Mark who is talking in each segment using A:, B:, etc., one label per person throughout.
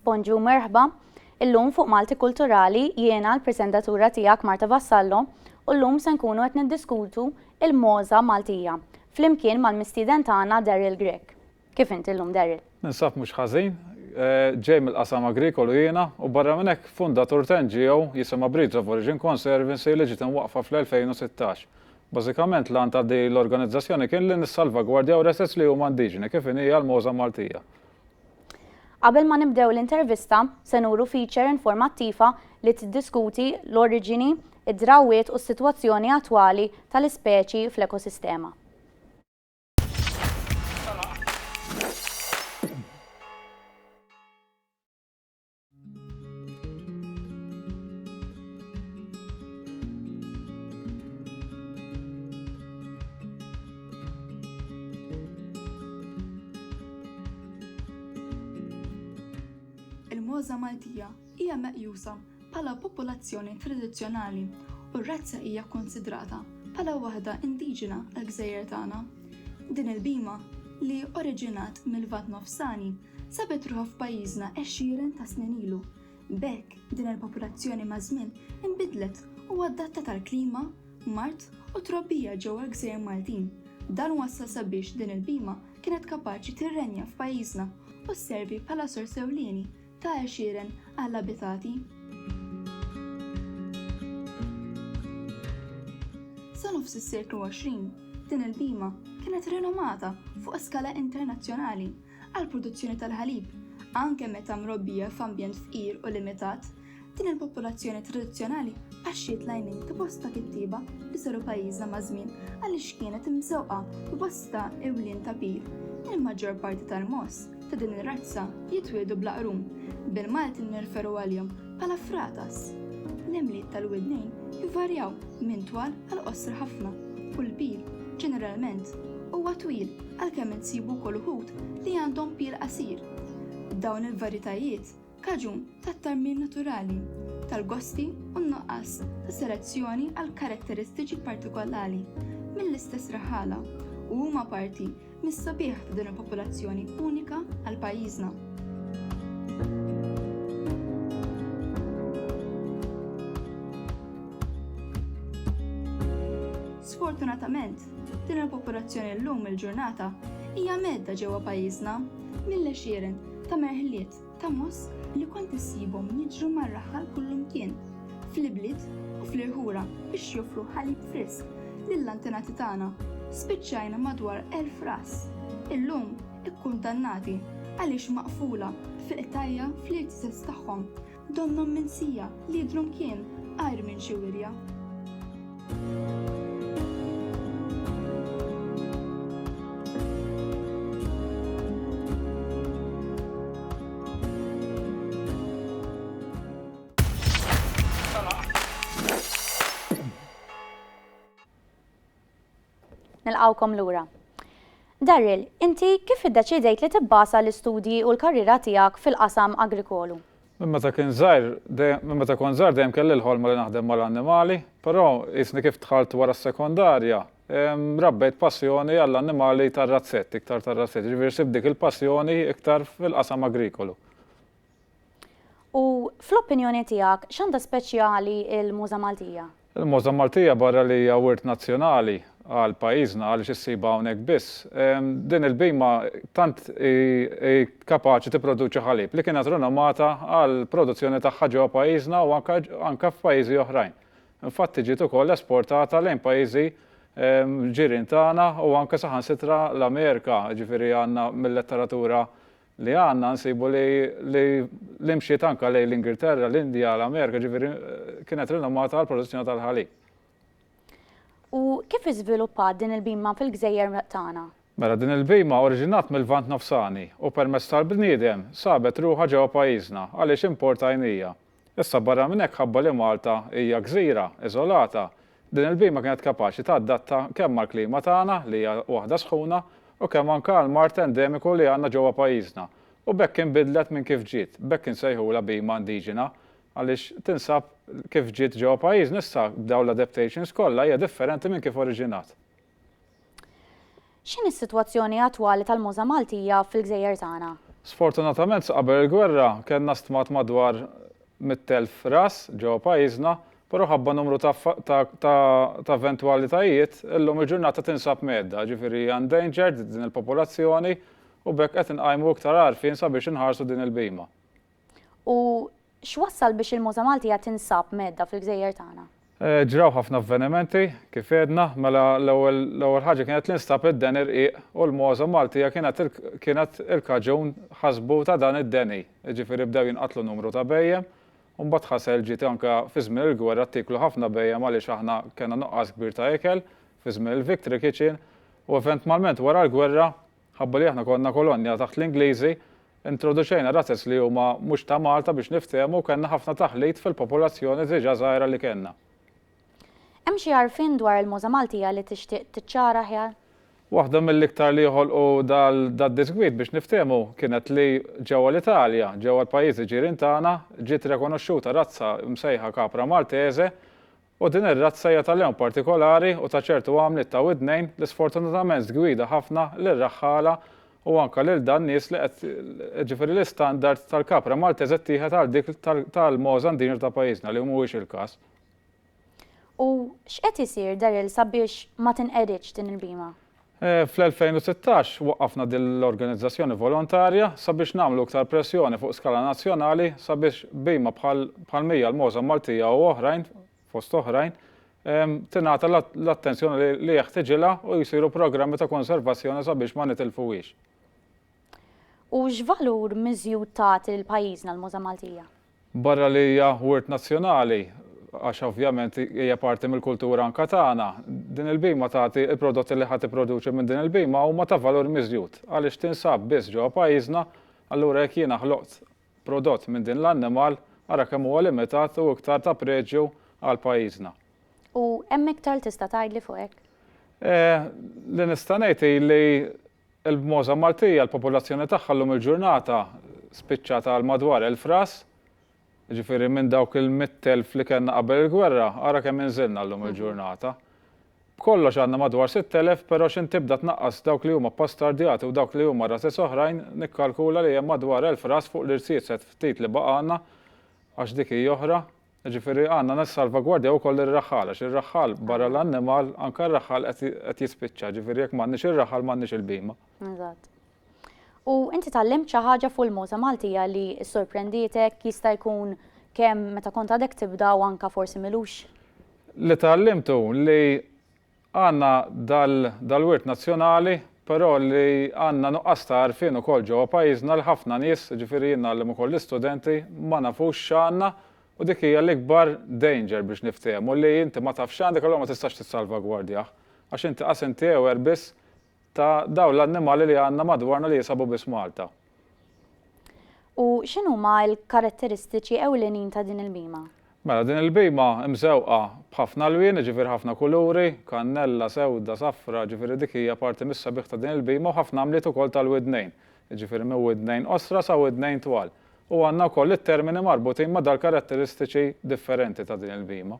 A: Bonġu merħba, illum fuq Malti Kulturali jiena l-presentatura tiegħek Marta Vassallo u llum se nkunu qed niddiskutu il-Moza Maltija flimkien mal-mistieden tagħna Daryl Grech. Kif inti llum Daryl?
B: Ninsab mhux ħażin, ġej mill-qasam agrikolu jiena u barra minn hekk fundatur ta' NGO jisimha Breeds of Origin Conservancy li ġiet imwaqfa fl-2016. Bażikament lan ta' din l-organizzazzjoni kien li nissalvagwardjaw resets li huma indiġeni kif hija l-Moza Maltija.
A: Qabel ma nibdew l-intervista, se nuru feature informattiva li tiddiskuti l-oriġini, id-drawwiet u s-sitwazzjoni attwali tal-ispeċi fl-ekosistema.
C: Il-Moza Maltija hija meqjusa bħala popolazzjoni tradizzjonali u r-razza hija konsidrata bħala waħda indiġena għall-Gżejjer tagħna. Din il-bima li oriġinat mill-Lvant Nofsani sabet ruħha f'pajjiżna 20 ta' snin ilu. B'hekk din il-popolazzjoni ma' żmien inbidlet u adattat għall-klima, mart u trobbija ġewwa l-Gżejjer Maltin. Dan wassal sabiex din il-bima kienet kapaċi tirrenja f'pajjiżna u sservi bħala sors ewlieni ta' 20 għall-abitati. Sa nofs is-seklu 20, din il-bima kienet rinomata fuq skala internazzjonali għall produzzjoni tal-ħalib, anke meta mrobbija f'ambjent fqir u limitat. Din il-popolazzjoni tradizzjonali għaxxiet lajnin ta' bosta kittieba li saru pajjiżna ma' żmien għaliex kienet imsewqa b'bosta ewlien ta' pir. Il-maġġor parti tal-moss ta' din ir-razza jitwiedu bl-aqrum, bil-Malti nirreferu għalihom bħala fratas. L-imliet tal-widnejn jivarjaw minn twal għal qosra ħafna u l-pil ġeneralment huwa twil għalkemm insibu wkoll uħud li għandhom pil qasir. Dawn il-varjetajiet kaġun tat-tarmim naturali tal-gosti u n-nuqqas ta' selezzjoni għal karatteristiċi partikolari mill-istess raħala u huma parti mis-sabiħ ta' din il-popolazzjoni unika għal pajjiżna. Sfortunatament, din il-popolazzjoni llum il-ġurnata hija medda ġewwa pajjiżna mill-għexieren ta' merħliet ta' moss li kont issibhom jiġru mar-raħal kullimkien fl-ibliet u fl-irħura biex joffru ħalib frisk lill-antenati tagħna. Spiċċajna madwar 1000 ras. Illum ikkundannati għaliex maqfula fil-qtajja fl-irtisess tagħhom donnhom minsija li jidhrom kien għajr minn xi wirja.
A: Nilqawkom lura. Daryl, inti kif iddeċidejt li tibbasa l-istudji u l-karriera tiegħek fil-qasam agrikolu?
B: Meta kont żgħar dejjem kelli l-ħolma li naħdem mal-annimali, però isni kif dħalt wara s-sekondarja, rabbejt passjoni għall-annimali tar-razzetti, iktar tar-razzetti, ġifieri sib dik il-passjoni iktar fil-qasam agrikolu.
A: U fl-opinjoni tiegħek x'għandha speċjali l-Moza Maltija?
B: Il-Moza Maltija barra li hija wirt nazzjonali għal pajjiżna għaliex issiba hawnhekk biss. Din il-bima tant kapaċi tipproduċi ħalib li kienet rinomata għal produzzjoni tagħha ġewwa pajjiżna u anke f'pajjiżi oħrajn. Infatti ġiet ukoll esportata lejn pajjiżi ġirien tagħna u anke saħansitra l-Amerika, ġifieri għandna mill-letteratura li għandna nsibu li mxiet anke lejn l-Ingilterra, l-Indja, l-Amerika, ġifieri kienet rinomata għal produzzjoni tal-ħalib.
A: U kif iżviluppat din il-bima fil-Gżejjer tagħna?
B: Mela din il-bima oriġinat mill-Lvant Nofsani u permezz tal-bniedem sabet ruħha ġewwa pajjiżna għaliex importajnija. Issa barra minn hekk ħabba li Malta hija gżira iżolata. Din il-bima kienet kapaċi tadatta kemm mal-klima tagħna li hija waħda sħuna u kemm anke għall-mart endemiku li għandna ġewwa pajjiżna. U bekk inbidlet minn kif ġiet, bekk insejħula bima indiġena għaliex tinsab kif ġiet ġewwa pajjiżna issa b'dawn l-adaptations kollha hija differenti minn kif oriġinat.
A: X'inhi s-sitwazzjoni attwali tal-Moza Maltija fil-Gżejjer tagħna?
B: Sfortunatament qabel il-gwerra kellna stmat madwar 100,000 ras ġewwa pajjiżna, però ħabba numru ta' eventwalitajiet illum il-ġurnata tinsab medda, ġifieri endangered din il-popolazzjoni u bekk qed inqajmu iktar għarfien sabiex inħarsu din il-bima.
A: U x'wassal biex il-Mosa Maltija tinsab medda fil-Gżejjer tagħna?
B: Ġraw ħafna avvenimenti, kif edna, mela l-ewwel ħaġa kienet li nstab id-den irqiq u l-Mosa Maltija kienet il-kaġun ħasbu ta' dan id-deni. Ġifieri bdew jinqatlu numru ta' bejjem, u mbagħad ħasel ġiet anke fi żmien il-gwerra tiklu ħafna bejjem għaliex aħna kellna nuqqas kbir ta' ikel fi żmien il-Victory Kitchen u eventwalment wara l-gwerra ħabba li aħna konna kolonja taħt l-Ingliżi, introduċejna razes li huma mhux ta' Malta biex niftehmu u kellna ħafna taħlit fil-popolazzjoni diġà żgħira li kellna.
A: Hemm xi għarfien dwar il-Mosa Maltija li tixtieq tiċċara aħjar?
B: Waħda mill-iktar li joħolqu dal-disgwid biex niftehmu kienet li ġewwa l-Italja, ġewwa l-pajjiżi ġirien tagħna, ġiet rikonoxxuta razza msejħa kapra Maltese u din ir-razza hija tal-lewn partikolari u ta' ċertu għamliet ta' widnejn li sfortunatament żgwida ħafna lir-raħħala u anke lil dan nies li qed ġifieri l-istandard tal-kapra Maltese ttieħed għal dik tal-Mosa Ndinġer ta' pajjiżna li mhuwiex il-każ.
A: U x'qed isir Daryl sabiex ma tinqeditx din il-bima?
B: Fl-2016 waqqafna din l-organizzazzjoni volontarja sabiex nagħmlu iktar pressjoni fuq skala nazzjonali sabiex bima bħal mija l-Mosa Maltija u oħrajn, fost oħrajn, tingħata l-attenzjoni li jeħtieġilha u jsiru programmi ta' konservazzjoni sabiex ma nitilfuhiex.
A: U x'valur miżjud tagħti l-pajjiżna l-Mosa Maltija?
B: Barra li hija wirt nazzjonali, għax ovvjament hija parti mill-kultura anke tagħna, din il-bima tagħti il-prodotti li ħadd tipproduċi minn din il-bima huma ta' valur miżjud għaliex tinsab biss ġewwa pajjiżna, allura jekk jiena ħloqt prodott minn din l-annimal ara kemm huwa limitat u iktar ta' preġju għal pajjiżna.
A: U hemm iktar tista' tgħidli fuq hekk?
B: Li nista' ngħid li l-Mosa Maltija l-popolazzjoni tagħha llum il-ġurnata spiċċata għal madwar 1000 ras. Ġifieri minn dawk il-100,000 li kellna qabel il-gwerra, ara kemm inżilna llum il-ġurnata. Kollox għandna madwar 6,000, però x'in tibda tnaqqas dawk li huma pastardjati u dawk li huma rases oħrajn, nikkalkula li hemm madwar 1000 ras fuq l-irsiset ftit li baqgħna għax dik hija oħra. Ġifieri għandna nissalvagwardja wkoll ir-raħħal għax ir-raħħal barra l-annimal anke r-raħħal qed jispiċċa, ġifieri jekk m'għandniex ir-raħħal m'għandniex il-bima.
A: Eżatt. U inti tallimt xi ħaġa fuq il-Mosa Maltija li sorprenditek jista' jkun kemm meta kont għadek tibda u anke forsi milux?
B: Li tallimtu li għandna dal-wirt nazzjonali, però li għandna nuqqas ta' għarfien ukoll ġewwa pajjiżna l ħafna nies, ġifieri jinnallim ukoll l-istudenti ma nafux x'għandna u dik hija l-ikbar danger biex niftehmu li inti ma tafx għandek allura ma tistax tissalvagwardjah għax inti qas inti ewer biss ta' dawn l-annimali li għandna madwarna li jisabu biss Malta.
A: U x'inhuma l-karatteristiċi ewlenin ta' din il-bima?
B: Mela din il-bima mżewqa b'ħafna lwien, ġifieri ħafna kuluri, kannella, sewda, safra, ġifieri dik hija parti mis-sabiħ ta' din il-bima u ħafna għamliet ukoll tal-widnejn, ġifieri minn widnejn osra sa widnejn twal. U għandna wkoll it-termini marbutin ma' dal-karatteristiċi differenti ta' din il-bima.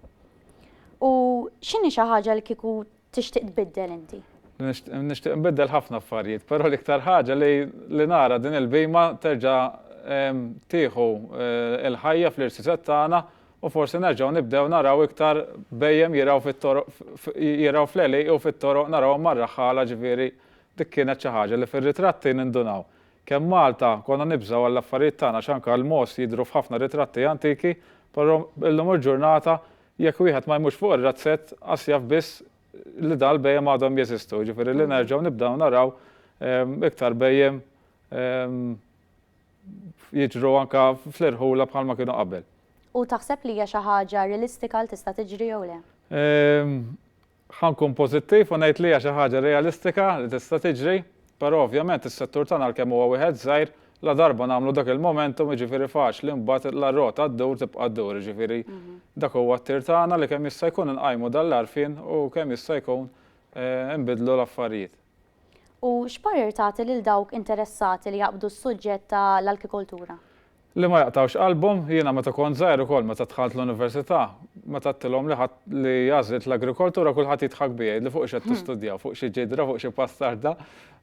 A: U x'inhi xi ħaġa li kieku tixtieq tbiddel inti?
B: Nixtieq nbiddel ħafna affarijiet, però l-iktar ħaġa li nara din il-bima terġa' tieħu il-ħajja fl-irsiset tagħna u forsi nerġgħu nibdew naraw iktar bejjem jiraw fl-eli u fit-toroq naraw mar-raħħala ġifieri dik kienet xi ħaġa li fir-ritratti nindunaw. Kemm Malta konna nibżgħu għall-affarijiet tagħna x'anke l-Mos jidhru f'ħafna ritratti antiki, però illum il-ġurnata jekk wieħed ma jmux fuq ir-razzett qas jaf biss li dal-bejjem għadhom jeżistu, ġifieri li nerġgħu nibdew naraw iktar bejjem jiġru anke fl-irħula bħalma kienu qabel.
A: U taħseb li hija xi ħaġa realistika li tista' tiġri jew le?
B: Ħankun pożittiv u ngħid li hija xi ħaġa realistika li tista' tiġri, però ovvjament is-settur tagħna għalkemm huwa wieħed żgħir la darba nagħmlu dak il-momentum jiġifieri faċli mbagħad l-rota ddur tibqa' ddur, jiġifieri dak huwa t-tir tagħna li kemm jista' jkun inqajmu dal-għarfien u kemm jista' jkun inbidlu l-affarijiet.
A: U x'parir tagħti lil dawk interessati li jaqbdu s-suġġett tal-agrikoltura?
B: Li ma jaqtawx qalbhom, jiena meta kont żgħir ukoll meta dħalt l-università, meta tilhom li jażlet l-agrikoltura kulħadd jitħak bija li fuq x'qed tistudjaw, fuq xi ġidra, fuq xi pastarda.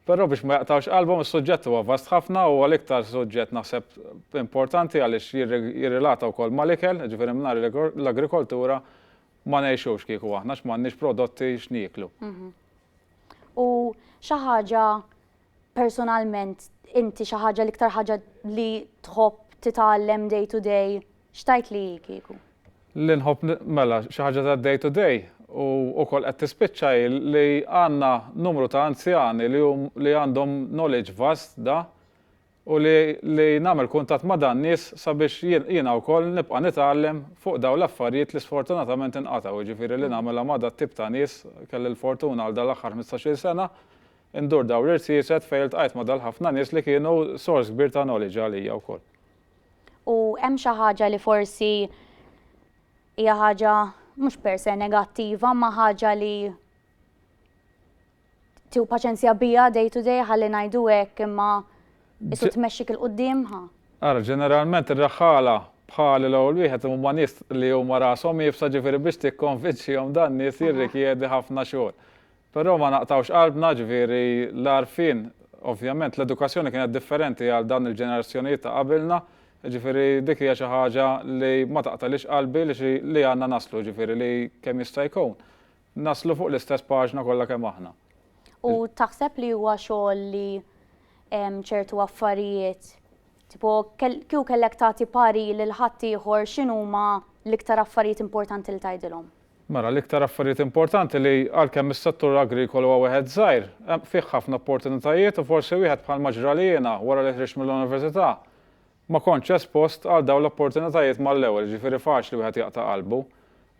B: Però biex ma jaqtawx qalbhom is-suġġett huwa vast ħafna u l-iktar suġġett naħseb importanti għaliex jirrilata wkoll mal-ikel, ġifieri mingħajr l-agrikoltura ma ngħixux kieku aħna x'm'għandniex prodotti x'nieklu.
A: U xi ħaġa personalment inti xi ħaġa l-iktar ħaġa li tħobb titgħallem day to day x'tajt li kieku?
B: Li nħobb mela xi ħaġa ta' day to day u wkoll qed tispiċċaj li għandna numru ta' anzjani li għandhom knowledge vast da u li nagħmel kuntatt ma' dan nies sabiex jiena wkoll nibqa' nitgħallem fuq dawn l-affarijiet li sfortunatament inqatgħu, jiġifieri li nagħmilha ma' dat tip ta' nies kelli l-fortuna għal dal-aħħar 15-il sena indur dawn l-irsiset fejn iltqajt ma' dal-ħafna nies li kienu sors kbir ta' knowledge għalija wkoll. U
A: hemm xi ħaġa li forsi hija ħaġa mhux per se negattiva ma ħaġa li tieħu paċenzja bija day to day ħalli ngħidu hekk imma isu tmexxik il qudiem ħa.
B: Ara ġeneralment ir-raħħala bħal l-ewwel wieħed huma nies li huma rashom jibsa ġifieri biex tikkonvinċihom dan nies jirrikjedi ħafna xogħol. Però ma naqtawx qalbna ġifieri l-għarfien ovvjament l-edukazzjoni kienet differenti għal dan il-ġenerazzjonijiet ta' qabilna. Ġifieri dik hija xi ħaġa li ma taqtalix qalbi li għandna naslu ġifieri li kemm jista' jkun. Naslu fuq l-istess paġna kollha kemm aħna.
A: U taħseb li huwa xogħol li ċertu affarijiet tipo kieku kellek tagħti pari lil ħadd ieħor x'inhuma l-iktar affarijiet importanti li tgħidilhom?
B: Mara l-iktar affarijiet importanti li għalkemm is-settur agrikolu huwa wieħed żgħir, fih ħafna opportunitajiet u forsi wieħed bħal maġra li jiena wara li ħriġt mill-università ma kontx espost għal dawn l-opportunitajiet mal-ewwel, ġifieri faċli wieħed jaqta' qalbu.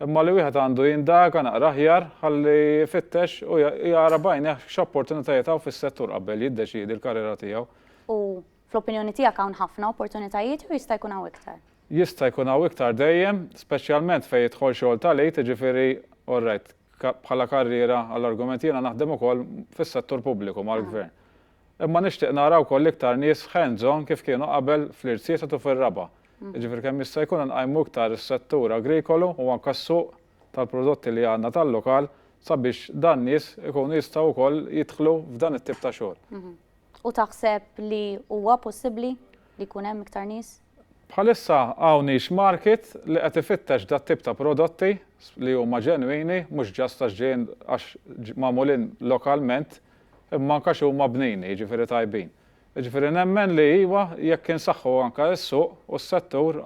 B: Imma li wieħed għandu jindaga naqra aħjar ħalli jfittex u jara bajneh x'opportunitajiet hawn fis-settur qabel jiddeċiedi l-karriera tiegħu.
A: U fl-opinjoni tiegħek hawn ħafna opportunitajiet u jista' jkun hawn iktar?
B: Jista' jkun hawn iktar dejjem, speċjalment fejn jidħol xogħol tal-għid, ġifieri orrejt bħala karriera għall-argument jiena naħdem ukoll fis-settur pubbliku mal-gvern. Imma nixtieq naraw wkoll iktar nies hands-on kif kienu qabel fl-irsiet u fir-raba'. Ġifieri kemm jista' jkun nqajmu iktar is-settur agrikolu u anke s-suq tal-prodotti li għandna tal-lokal sabiex dan nies ikunu jistgħu wkoll jidħlu f'dan it-tip ta' xogħol.
A: U taħseb li huwa possibbli li jkun hemm iktar nies?
B: Bħalissa hawn niche market li qed ifittex dat tip ta' prodotti li huma ġenwini, mhux ġast ġejjin għax magħmulin lokalment, imma anke huma bnini, jiġifieri tajbin. Jiġifieri nemmen li iva jekk insaħħu anke s-suq u s-settur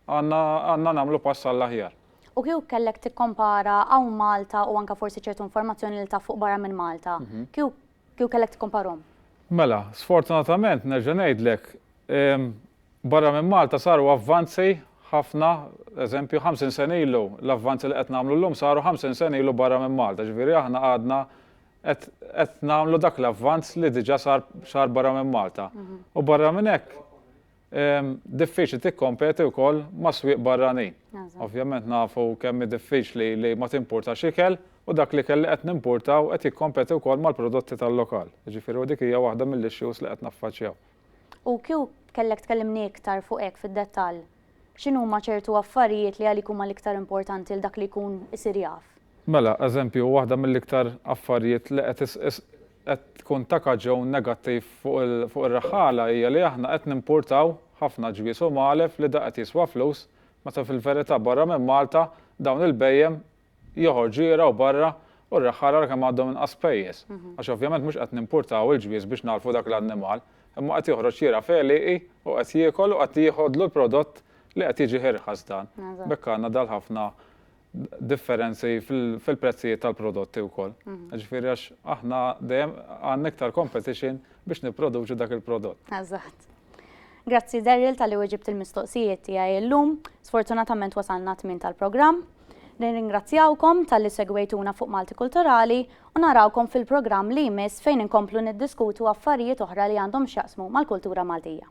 B: għandna nagħmlu pass għall-aħjar.
A: U kieku kellek tikkompara hawn Malta u anke forsi ċertu informazzjoni li taf fuq barra minn Malta, kieku kellek tikkomparhom?
B: Mela, sfortunatament nerġa' ngħidlek barra minn Malta saru avvanzi ħafna, eżempju 50 sena ilu l-avvanzi li qed nagħmlu llum saru 50 sena ilu barra minn Malta, ġifieri aħna għadna qed nagħmlu dak l-avvanz li diġà sar barra minn Malta. U barra minn hekk diffiċli tikkompeti wkoll ma' swieq barranin. Ovvjament nafu kemm diffiċli li ma timpurtax ikel u dak li kelli qed nimpurtaw qed jikkompeti wkoll mal-prodotti tal-lokal. Ġifieri dik hija waħda mill-issues li qed naffaċċjaw.
A: U kieku kellek tkellimni iktar fuq hekk fid-dettall, x'inhuma ċertu affarijiet li għalik huma l-iktar importanti l dak li jkun isir jaf?
B: Mela, eżempju, waħda mill-iktar affarijiet li qed tkun takaġġew negattiv fuq ir-raħħala hija li aħna qed nimpurtaw ħafna ġwies u malef li da qed jiswa flus, meta fil-verità barra minn Malta dawn il-bejjem joħorġu jiraw barra u r-raħħala kemm għandhom inqas pejjeż. Għax ovvjament mhux qed nimpurtaw il-ġwies biex nagħlfu dak l-annimal, imma qed joħroġ jira feliqi u qed jiekol u qed jieħodlu l-prodott li qed jiġi ħirħas dan. Bekk għandna dal ħafna differenzi fil-prezzijiet tal-prodotti wkoll. Ġifieri għax aħna dejjem għandna iktar competition biex nipproduċu dak il-prodott.
A: Eżatt. Grazzi Daryl tal-li weġibt il-mistoqsijiet tiegħi llum. Sfortunatament wasalna tmiem tal-programm. Nirringrazzjawkom tal-li segwejtuna fuq Malti Kulturali u narawkom fil-programm li jmiss fejn inkomplu niddiskutu affarijiet oħra li għandhom x'jaqsmu mal-kultura Maltija.